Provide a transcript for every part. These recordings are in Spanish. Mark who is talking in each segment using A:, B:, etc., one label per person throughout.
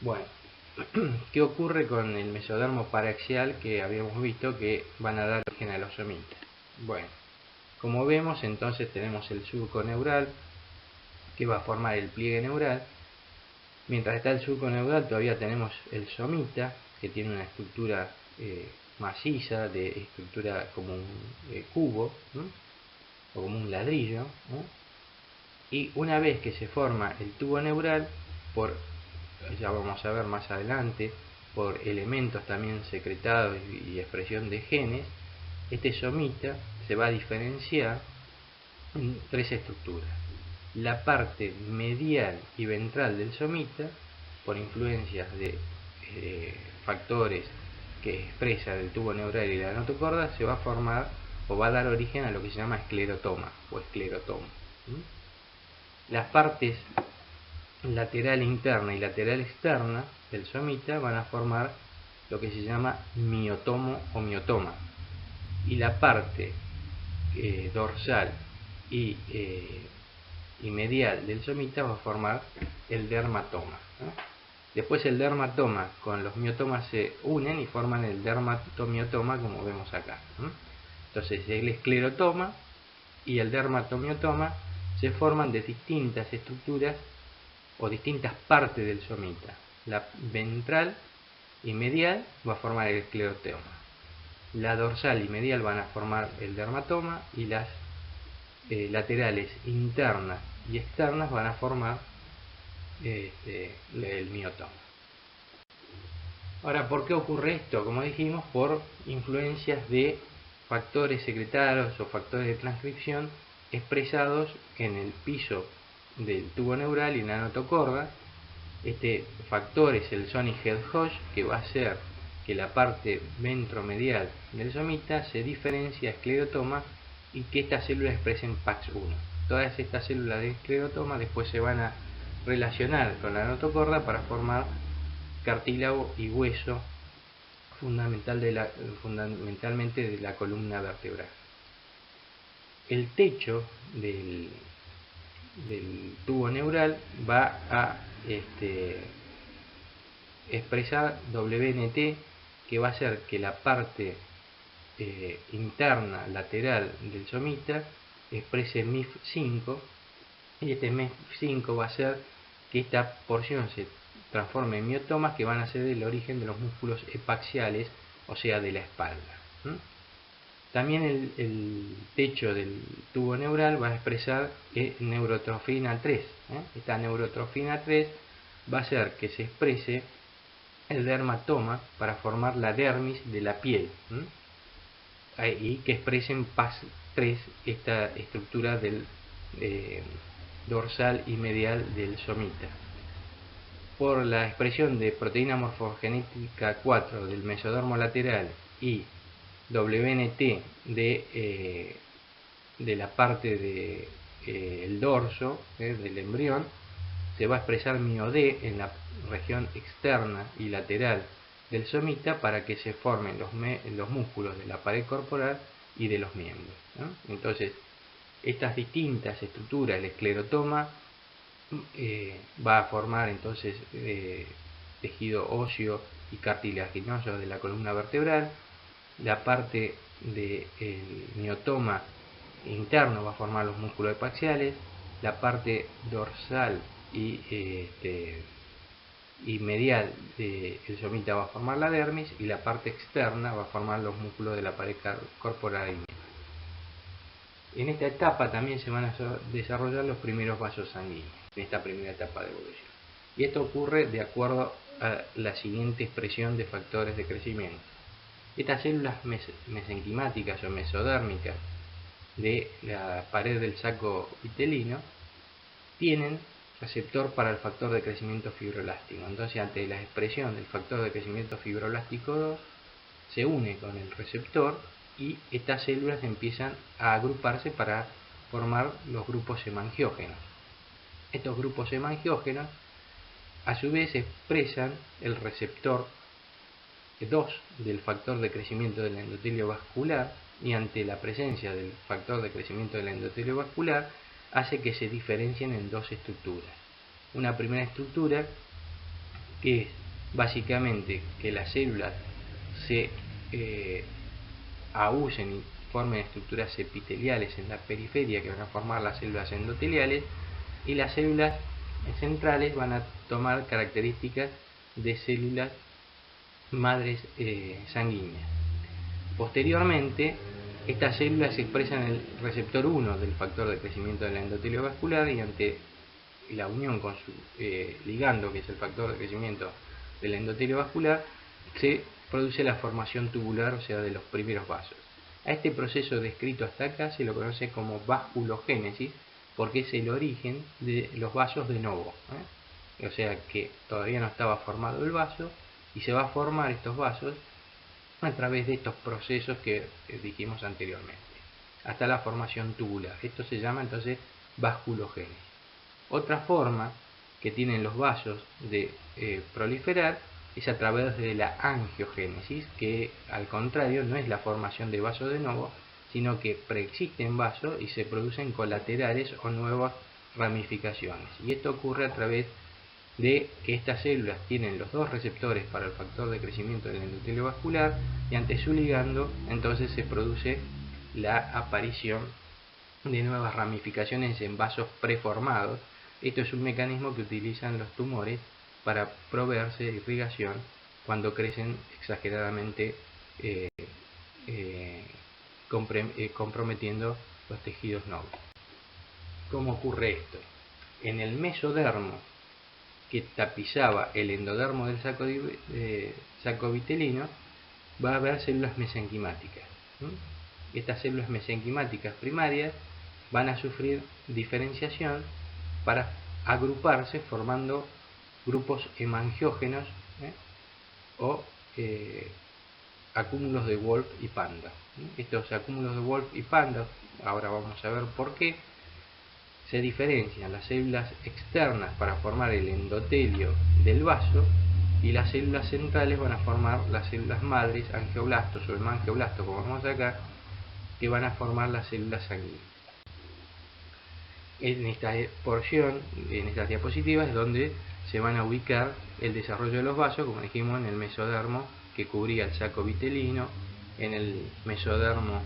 A: Bueno, ¿qué ocurre con el mesodermo paraxial que habíamos visto que van a dar origen a los somitas? Bueno, como vemos, entonces tenemos el surco neural que va a formar el pliegue neural. Mientras está el surco neural todavía tenemos el somita, que tiene una estructura maciza, de estructura como un cubo, ¿no? O como un ladrillo, ¿no? Y una vez que se forma el tubo neural, ya vamos a ver más adelante, por elementos también secretados y expresión de genes, este somita se va a diferenciar en tres estructuras. La parte medial y ventral del somita, por influencias de factores que expresa el tubo neural y la notocorda, se va a formar o va a dar origen a lo que se llama esclerotoma o esclerotoma. Las partes lateral interna y lateral externa del somita van a formar lo que se llama miotomo o miotoma, y la parte dorsal y medial del somita va a formar el dermatoma, ¿no? Después el dermatoma con los miotomas se unen y forman el dermatomiotoma, como vemos acá, ¿no? Entonces el esclerotoma y el dermatomiotoma se forman de distintas estructuras o distintas partes del somita. La ventral y medial va a formar el esclerotoma, la dorsal y medial van a formar el dermatoma, y las laterales internas y externas van a formar el miotoma. Ahora, ¿por qué ocurre esto? Como dijimos, por influencias de factores secretarios o factores de transcripción expresados en el piso del tubo neural y en la notocorda. Este factor es el Sonic-Head-Hodge, que va a hacer que la parte ventromedial del somita se diferencie a esclerotoma y que estas células expresen PAX1. Todas estas células de esclerotoma después se van a relacionar con la notocorda para formar cartílago y hueso fundamentalmente de la columna vertebral. El techo del tubo neural va a expresar WNT, que va a hacer que la parte interna lateral del somita exprese MIF5, y este MIF5 va a hacer que esta porción se transforme en miotomas que van a ser el origen de los músculos epaxiales, o sea, de la espalda. También el techo del tubo neural va a expresar neurotrofina 3. Esta neurotrofina 3 va a hacer que se exprese el dermatoma para formar la dermis de la piel, y que expresen PAS3, esta estructura del dorsal y medial del somita. Por la expresión de proteína morfogenética 4 del mesodermo lateral y WNT de la parte del dorso del embrión, se va a expresar MioD en la región externa y lateral del somita para que se formen los músculos de la pared corporal y de los miembros, ¿no? Entonces, estas distintas estructuras, el esclerotoma va a formar entonces tejido óseo y cartilaginoso de la columna vertebral. La parte del miotoma interno va a formar los músculos epaxiales, la parte dorsal y medial del somita va a formar la dermis, y la parte externa va a formar los músculos de la pared corporal y miembros. En esta etapa también se van a desarrollar los primeros vasos sanguíneos, en esta primera etapa de evolución. Y esto ocurre de acuerdo a la siguiente expresión de factores de crecimiento. Estas células mesenquimáticas o mesodérmicas de la pared del saco vitelino tienen receptor para el factor de crecimiento fibroelástico. Entonces, ante la expresión del factor de crecimiento fibroelástico 2, se une con el receptor y estas células empiezan a agruparse para formar los grupos hemangiógenos. Estos grupos hemangiógenos a su vez expresan el receptor 2 del factor de crecimiento del endotelio vascular, y ante la presencia del factor de crecimiento del endotelio vascular hace que se diferencien en dos estructuras. Una primera estructura que es básicamente que las células se aúllen y formen estructuras epiteliales en la periferia que van a formar las células endoteliales, y las células centrales van a tomar características de células madres sanguíneas. Posteriormente, estas células expresan el receptor 1 del factor de crecimiento del endotelio vascular, y ante la unión con su ligando, que es el factor de crecimiento del endotelio vascular, se produce la formación tubular, o sea, de los primeros vasos. A este proceso descrito hasta acá se lo conoce como vasculogénesis, porque es el origen de los vasos de novo, o sea que todavía no estaba formado el vaso y se va a formar estos vasos a través de estos procesos que dijimos anteriormente, hasta la formación tubular. Esto se llama entonces vasculogénesis. Otra forma que tienen los vasos de proliferar es a través de la angiogénesis, que al contrario no es la formación de vasos de novo, sino que preexisten vasos y se producen colaterales o nuevas ramificaciones. Y esto ocurre a través de que estas células tienen los dos receptores para el factor de crecimiento del endotelio vascular, y ante su ligando entonces se produce la aparición de nuevas ramificaciones en vasos preformados. Esto es un mecanismo que utilizan los tumores para proveerse de irrigación cuando crecen exageradamente, comprometiendo los tejidos nobles. ¿Cómo ocurre esto? En el mesodermo que tapizaba el endodermo del saco vitelino va a haber células mesenquimáticas. Estas células mesenquimáticas primarias van a sufrir diferenciación para agruparse formando grupos hemangiógenos o acúmulos de Wolff y Panda. Estos acúmulos de Wolff y Panda, ahora vamos a ver por qué, se diferencian las células externas para formar el endotelio del vaso, y las células centrales van a formar las células madres, angioblastos o hemangioblastos, como vemos acá, que van a formar las células sanguíneas. En esta porción, en estas diapositivas, es donde se van a ubicar el desarrollo de los vasos, como dijimos, en el mesodermo que cubría el saco vitelino, en el mesodermo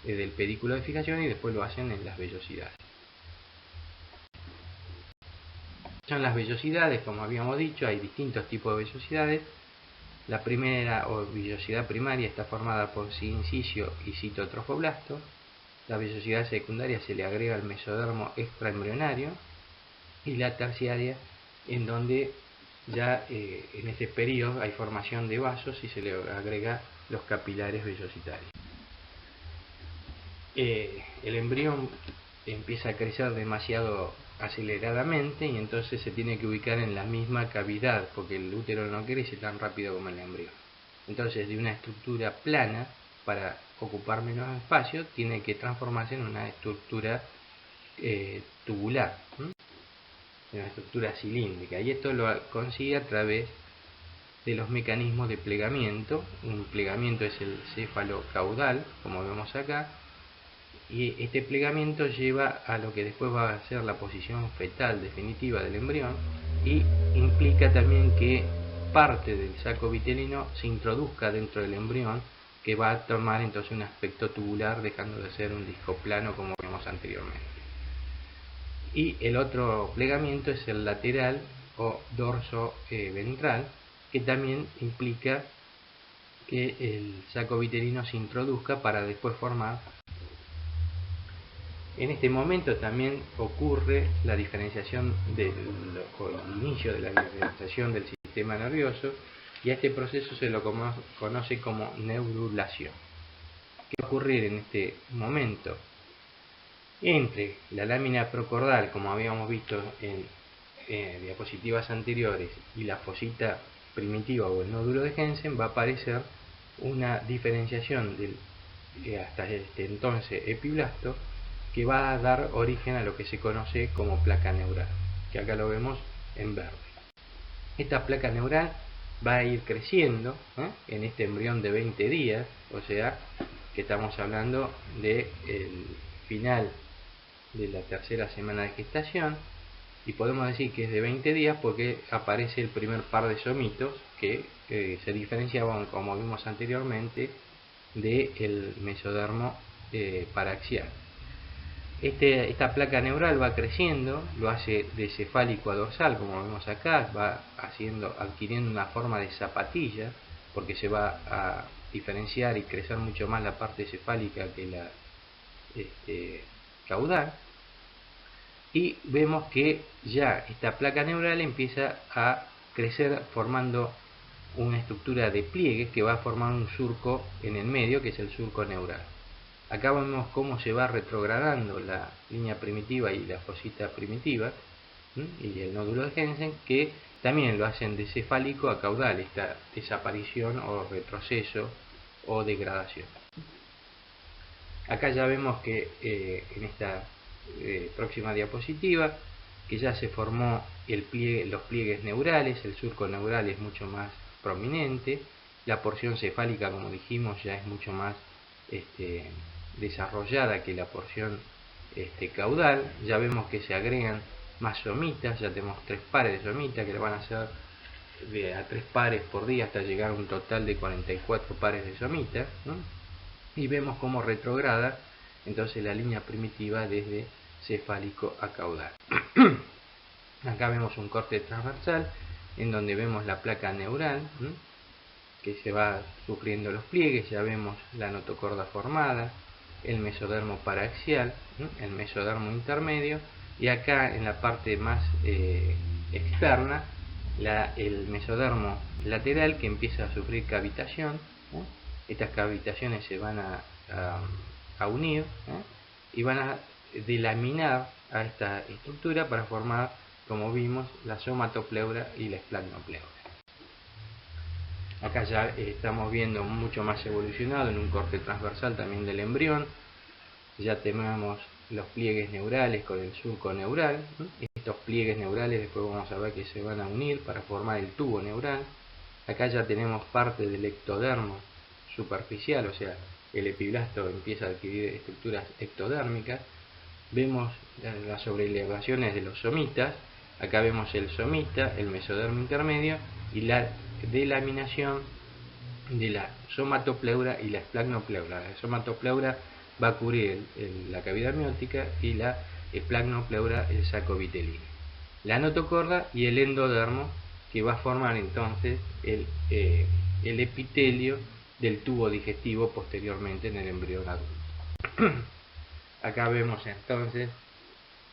A: del pedículo de fijación, y después lo hacen en las vellosidades. Son las vellosidades, como habíamos dicho, hay distintos tipos de vellosidades. La primera, o vellosidad primaria, está formada por sincicio y citotrofoblasto. La vellosidad secundaria se le agrega al mesodermo extraembrionario, y la terciaria, en donde ya en este periodo hay formación de vasos y se le agrega los capilares vellositarios. El embrión empieza a crecer demasiado aceleradamente y entonces se tiene que ubicar en la misma cavidad, porque el útero no crece tan rápido como el embrión. Entonces, de una estructura plana, para ocupar menos espacio, tiene que transformarse en una estructura tubular, en una estructura cilíndrica, y esto lo consigue a través de los mecanismos de plegamiento. Un plegamiento es el céfalo caudal, como vemos acá, y este plegamiento lleva a lo que después va a ser la posición fetal definitiva del embrión, y implica también que parte del saco vitelino se introduzca dentro del embrión, que va a tomar entonces un aspecto tubular, dejando de ser un disco plano como vimos anteriormente. Y el otro plegamiento es el lateral o dorso ventral, que también implica que el saco vitelino se introduzca para después formar. En este momento también ocurre la diferenciación o el inicio de la diferenciación del sistema nervioso, y a este proceso se lo conoce como neurulación. ¿Qué va a ocurrir en este momento? Entre la lámina procordal, como habíamos visto en diapositivas anteriores, y la fosita primitiva o el nódulo de Jensen, va a aparecer una diferenciación del hasta este entonces epiblasto, que va a dar origen a lo que se conoce como placa neural, que acá lo vemos en verde. Esta placa neural va a ir creciendo en este embrión de 20 días, o sea que estamos hablando del final de la tercera semana de gestación, y podemos decir que es de 20 días porque aparece el primer par de somitos que se diferenciaban, como vimos anteriormente, del mesodermo paraxial. Esta placa neural va creciendo, lo hace de cefálico a dorsal, como vemos acá, va adquiriendo una forma de zapatilla, porque se va a diferenciar y crecer mucho más la parte cefálica que la caudal. Y vemos que ya esta placa neural empieza a crecer formando una estructura de pliegues que va a formar un surco en el medio, que es el surco neural. Acá vemos cómo se va retrogradando la línea primitiva y la fosita primitiva, y el nódulo de Jensen, que también lo hacen de cefálico a caudal, esta desaparición o retroceso o degradación. Acá ya vemos que en esta próxima diapositiva, que ya se formó los pliegues neurales, el surco neural es mucho más prominente, la porción cefálica, como dijimos, ya es mucho más desarrollada que la porción caudal. Ya vemos que se agregan más somitas, ya tenemos 3 pares de somitas que le van a hacer a 3 pares por día hasta llegar a un total de 44 pares de somitas, ¿no? Y vemos cómo retrograda entonces la línea primitiva desde cefálico a caudal. Acá vemos un corte transversal en donde vemos la placa neural, que se va sufriendo los pliegues. Ya vemos la notocorda formada, el mesodermo paraxial, el mesodermo intermedio, y acá en la parte más externa el mesodermo lateral, que empieza a sufrir cavitación. Estas cavitaciones se van a unir y van a delaminar a esta estructura para formar, como vimos, la somatopleura y la esplagmopleura. Acá ya estamos viendo mucho más evolucionado en un corte transversal también del embrión. Ya tenemos los pliegues neurales con el surco neural. Estos pliegues neurales después vamos a ver que se van a unir para formar el tubo neural. Acá ya tenemos parte del ectodermo superficial, o sea, el epiblasto empieza a adquirir estructuras ectodérmicas. Vemos las sobrelevaciones de los somitas. Acá vemos el somita, el mesodermo intermedio y la delaminación de la somatopleura y la esplagmopleura. La somatopleura va a cubrir la cavidad amniótica y la esplagmopleura el saco vitelino. La notocorda y el endodermo, que va a formar entonces el epitelio del tubo digestivo posteriormente en el embrión adulto. Acá vemos entonces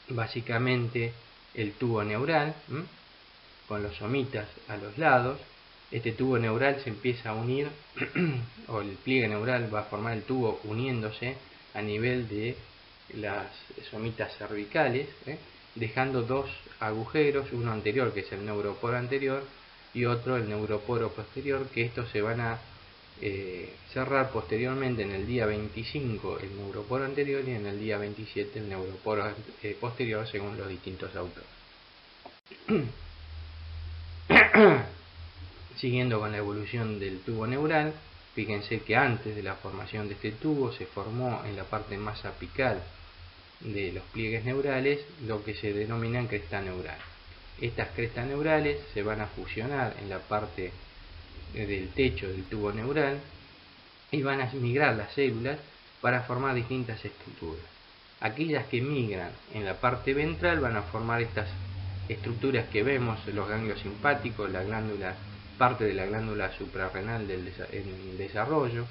A: básicamente el tubo neural, con los somitas a los lados. Este tubo neural se empieza a unir, o el pliegue neural va a formar el tubo uniéndose a nivel de las somitas cervicales, dejando 2 agujeros, uno anterior que es el neuroporo anterior y otro el neuroporo posterior, que estos se van a cerrar posteriormente en el día 25 el neuroporo anterior y en el día 27 el neuroporo posterior, según los distintos autores. Siguiendo con la evolución del tubo neural, fíjense que antes de la formación de este tubo se formó en la parte más apical de los pliegues neurales lo que se denominan crestas neurales. Estas crestas neurales se van a fusionar en la parte del techo del tubo neural y van a migrar las células para formar distintas estructuras. Aquellas que migran en la parte ventral van a formar estas estructuras que vemos, los ganglios simpáticos, la glándula, parte de la glándula suprarrenal en desarrollo,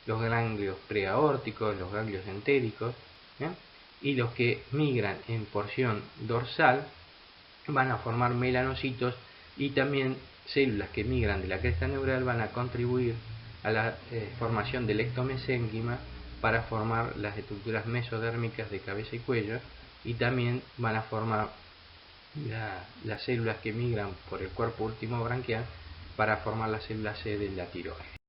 A: los ganglios preaórticos, los ganglios entéricos, y los que migran en porción dorsal van a formar melanocitos, y también células que migran de la cresta neural van a contribuir a la formación del ectomesénquima para formar las estructuras mesodérmicas de cabeza y cuello, y también van a formar las células que migran por el cuerpo último branquial para formar las células C de la tiroides.